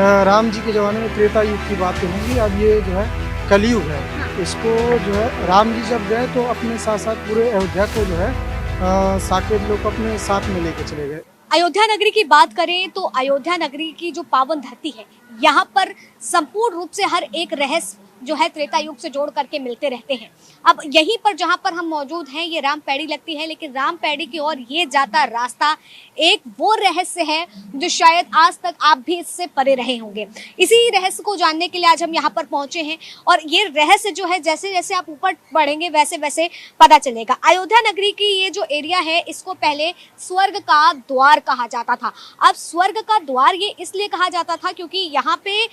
राम जी के ज़माने में त्रेता युग की बातें होंगी। अब ये जो है कलयुग है। इसको जो है राम जी जब गए तो अपने साथ साथ पूरे अयोध्या को जो है साकेत लोग अपने साथ में लेके चले गए। अयोध्या नगरी की बात करें तो अयोध्या नगरी की जो पावन धरती है, यहाँ पर संपूर्ण रूप से हर एक रहस्य जो है त्रेता युग से जोड़ करके मिलते रहते हैं। अब यहीं पर जहाँ पर हम मौजूद हैं ये राम पैड़ी लगती है, लेकिन राम पैड़ी की ओर ये जाता रास्ता एक वो रहस्य है जो शायद आज तक आप भी इससे परे रहे होंगे। इसी रहस्य को जानने के लिए आज हम यहाँ पर पहुंचे हैं और ये रहस्य जो है जैसे जैसे आप ऊपर बढ़ेंगे वैसे वैसे पता चलेगा। अयोध्या नगरी की ये जो एरिया है इसको पहले स्वर्ग का द्वार कहा जाता था। अब स्वर्ग का द्वार ये इसलिए कहा जाता था क्योंकि यहाँ पे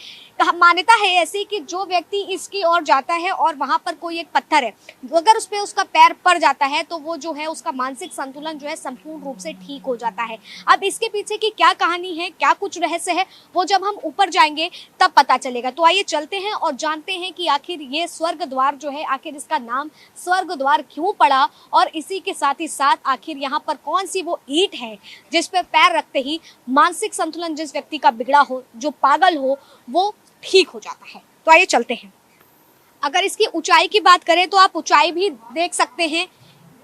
मान्यता है ऐसी कि जो व्यक्ति इसकी ओर जाता है और वहां पर कोई एक पत्थर है, अगर उस पे उसका पैर पड़ जाता है तो वो जो है उसका मानसिक संतुलन जो है संपूर्ण रूप से ठीक हो जाता है। अब इसके पीछे की क्या कहानी है, क्या कुछ रहस्य है, वो जब हम ऊपर जाएंगे तब पता चलेगा। तो आइए चलते हैं और जानते हैं कि आखिर ये स्वर्ग द्वार जो है, आखिर इसका नाम स्वर्ग द्वार क्यों पड़ा और इसी के साथ ही साथ आखिर यहाँ पर कौन सी वो ईंट है जिस पर पैर रखते ही मानसिक संतुलन जिस व्यक्ति का बिगड़ा हो, जो पागल हो, वो ठीक हो जाता है। तो आइए चलते हैं। अगर इसकी ऊंचाई की बात करें तो आप ऊंचाई भी देख सकते हैं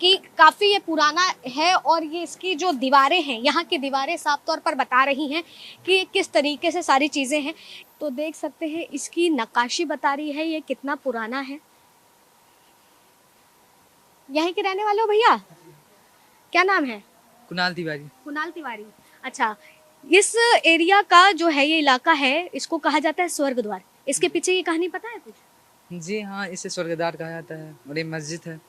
कि काफी ये पुराना है और ये इसकी जो दीवारें हैं, यहाँ की दीवारें साफ तौर पर बता रही हैं कि किस तरीके से सारी चीजें हैं। तो देख सकते हैं इसकी नक्काशी बता रही है ये कितना पुराना है। यहीं के रहने वाले हो भैया? क्या नाम है? कुणाल तिवारी। कुणाल तिवारी। अच्छा, इस एरिया का जो है ये इलाका है इसको कहा जाता है स्वर्ग द्वार। इसके पीछे की कहानी पता है कुछ? जी हाँ, इसे स्वर्गद्वार कहा जाता है और ये मस्जिद है।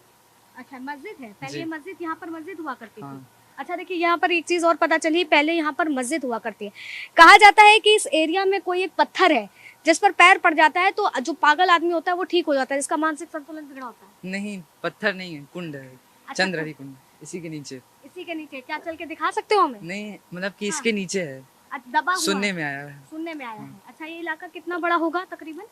अच्छा, मस्जिद है। पहले जी। ये मस्जिद, यहाँ पर मस्जिद हुआ करती थी। हाँ। अच्छा, देखिए यहाँ पर एक चीज और पता चली, पहले यहाँ पर मस्जिद हुआ करती है। कहा जाता है कि इस एरिया में कोई एक पत्थर है जिस पर पैर पड़ जाता है तो जो पागल आदमी होता है वो ठीक हो जाता है, जिसका मानसिक संतुलन बिगड़ा होता है। नहीं, पत्थर नहीं है, कुंड है। अच्छा, चंद्रहरि कुंड, इसी के नीचे। इसी के नीचे क्या चल के दिखा सकते हो हमें? नहीं, मतलब कि इसके नीचे है। अच्छा, दबा हुआ सुनने है। में आया है। सुनने में आया है। अच्छा, ये इलाका कितना बड़ा होगा तकरीबन?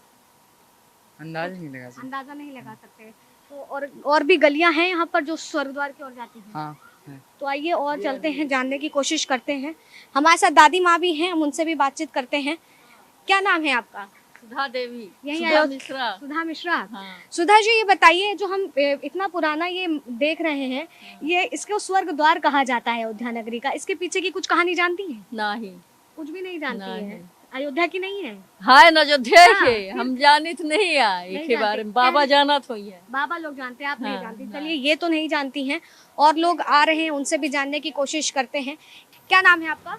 अंदाज नहीं लगा सकते। अंदाजा नहीं लगा सकते। तो और भी गलियां हैं यहाँ पर जो स्वर्ग द्वार की ओर जाती हैं। हाँ है। तो आइए और चलते हैं, जानने की कोशिश करते हैं। हमारे साथ दादी माँ भी हैं, हम उनसे भी बातचीत करते हैं। क्या नाम है आपका? सुधा देवी। यही सुधा आयो- मिश्रा। सुधा मिश्रा। हाँ। सुधा जी, ये बताइए जो हम इतना पुराना ये देख रहे हैं, ये इसको स्वर्ग द्वार कहा जाता है अयोध्या नगरी का, इसके पीछे की कुछ कहानी जानती हैं? नहीं कुछ भी नहीं जानती नहीं। है। अयोध्या की नहीं है? हाय न अयोध्या हाँ, के हम जानित नहीं आ नहीं इसके बारे में। जानते। बाबा जाना तो ही है। बाबा लोग जानते हैं, आप नहीं हाँ, जानती। हाँ। चलिए, ये तो नहीं जानती हैं और लोग आ रहे हैं, उनसे भी जानने की कोशिश करते हैं। क्या नाम है आपका?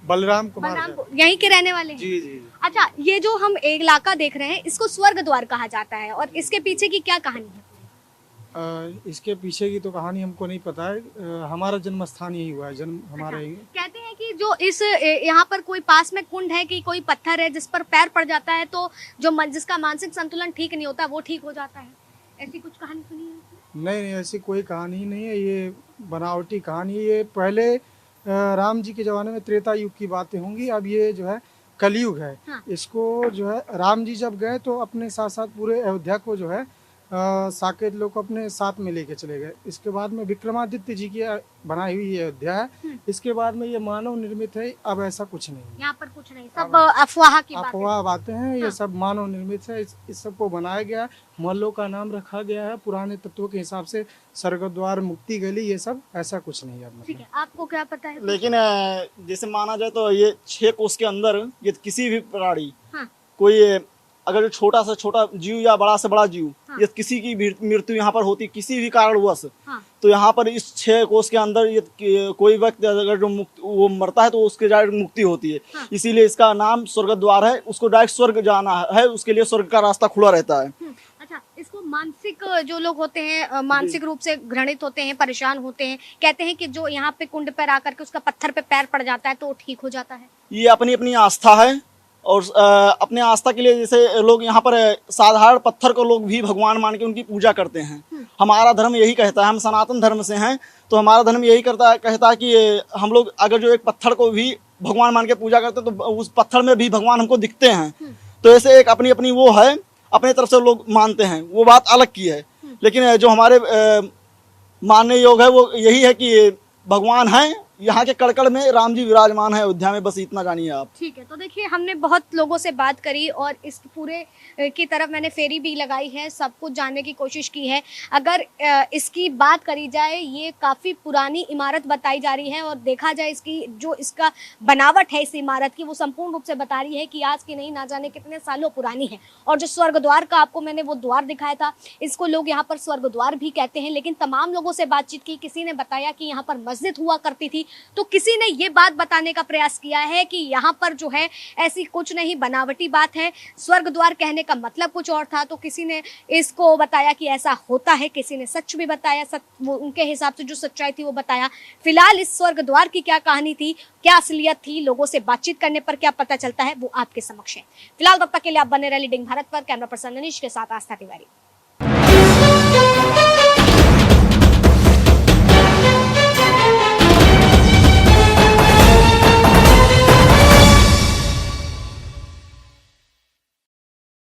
बलराम कुमार बलराम। यहीं के रहने वाले हैं? जी जी। अच्छा, ये जो हम एक इलाका देख रहे हैं इसको स्वर्ग द्वार कहा जाता है और इसके पीछे की क्या कहानी है? इसके पीछे की तो कहानी हमको नहीं पता है। हमारा जन्म स्थान यही हुआ है, जन्म हमारा अच्छा, यही। कहते हैं कि जो इस यहाँ पर कोई पास में कुंड है कि कोई पत्थर है जिस पर पैर पड़ जाता है तो जो जिसका मानसिक संतुलन ठीक नहीं होता वो ठीक हो जाता है। ऐसी कुछ कहानी सुनी है? नहीं नहीं, ऐसी कोई कहानी ही नहीं है, ये बनावटी कहानी है। ये पहले राम जी के ज़माने में त्रेता युग की बातें होंगी। अब ये जो है कलयुग है। हाँ। इसको जो है राम जी जब गए तो अपने साथ साथ पूरे अयोध्या को जो है साकेत लोग अपने साथ में लेके चले गए। इसके बाद में विक्रमादित्य जी की बनाई हुई ये अयोध्या है। इसके बाद में ये मानव निर्मित है। अब ऐसा कुछ नहीं है। यहाँ पर कुछ नहीं, सब अफवाह की बात है। अफवाह बातें हैं। ये हाँ। सब मानव निर्मित है। इस सबको बनाया गया है, महलों का नाम रखा गया है पुराने तत्वों के हिसाब से। स्वर्गद्वार, मुक्ति गली, ये सब ऐसा कुछ नहीं है। ठीक है, आपको क्या पता है? लेकिन जैसे माना जाए तो ये 6 कोस के अंदर ये किसी भी प्राणी, हाँ। कोई अगर जो छोटा से छोटा जीव या बड़ा से बड़ा जीव, हाँ। ये किसी की मृत्यु यहाँ पर होती किसी भी कारणवश, हाँ। तो यहाँ पर इस 6 कोस के अंदर ये कोई व्यक्ति अगर जो वो मरता है तो उसके डायरेक्ट मुक्ति होती है। हाँ। इसीलिए इसका नाम स्वर्ग द्वार है। उसको डायरेक्ट स्वर्ग जाना है, उसके लिए स्वर्ग का रास्ता खुला रहता है। अच्छा, इसको मानसिक जो लोग होते हैं, मानसिक रूप से घृणित होते हैं, परेशान होते हैं, कहते हैं कि जो यहाँ पे कुंड पर आकर के उसका पत्थर पे पैर पड़ जाता है तो वो ठीक हो जाता है। ये अपनी अपनी आस्था है और अपने आस्था के लिए जैसे लोग यहाँ पर साधारण पत्थर को लोग भी भगवान मान के उनकी पूजा करते हैं। हमारा धर्म यही कहता है, हम सनातन धर्म से हैं तो हमारा धर्म यही कहता है कि हम लोग अगर जो एक पत्थर को भी भगवान मान के पूजा करते हैं तो उस पत्थर में भी भगवान हमको दिखते हैं। तो ऐसे एक अपनी अपनी वो है, अपने तरफ से लोग मानते हैं, वो बात अलग की है। लेकिन जो हमारे मानने योग है वो यही है कि भगवान हैं यहाँ के कड़कड़ में राम जी विराजमान है अयोध्या में, बस इतना जानिए आप। ठीक है, तो देखिए हमने बहुत लोगों से बात करी और इस पूरे की तरफ मैंने फेरी भी लगाई है, सब कुछ जानने की कोशिश की है। अगर इसकी बात करी जाए, ये काफ़ी पुरानी इमारत बताई जा रही है और देखा जाए इसकी जो इसका बनावट है इस इमारत की, वो संपूर्ण रूप से बता रही है कि आज की नहीं, ना जाने कितने सालों पुरानी है। और जो स्वर्ग द्वार का आपको मैंने वो द्वार दिखाया था, इसको लोग यहाँ पर स्वर्ग द्वार भी कहते हैं। लेकिन तमाम लोगों से बातचीत की, किसी ने बताया कि यहाँ पर मस्जिद हुआ करती थी, तो किसी ने ये बात बताने का प्रयास किया है कि यहाँ पर जो है ऐसी कुछ नहीं, बनावटी बात है, स्वर्ग द्वार कहने का मतलब कुछ और था। तो किसी ने इसको बताया कि ऐसा होता है, किसी ने सच भी बताया, वो उनके हिसाब से जो सच्चाई थी वो बताया। फिलहाल इस स्वर्ग द्वार की क्या कहानी थी, क्या असलियत थी, लोगों से बातचीत करने पर क्या पता चलता है, वो आपके समक्ष है। फिलहाल तब तक के लिए आप बने रहे लीडिंग भारत पर। कैमरा पर्सन अनिश के साथ आस्था तिवारी।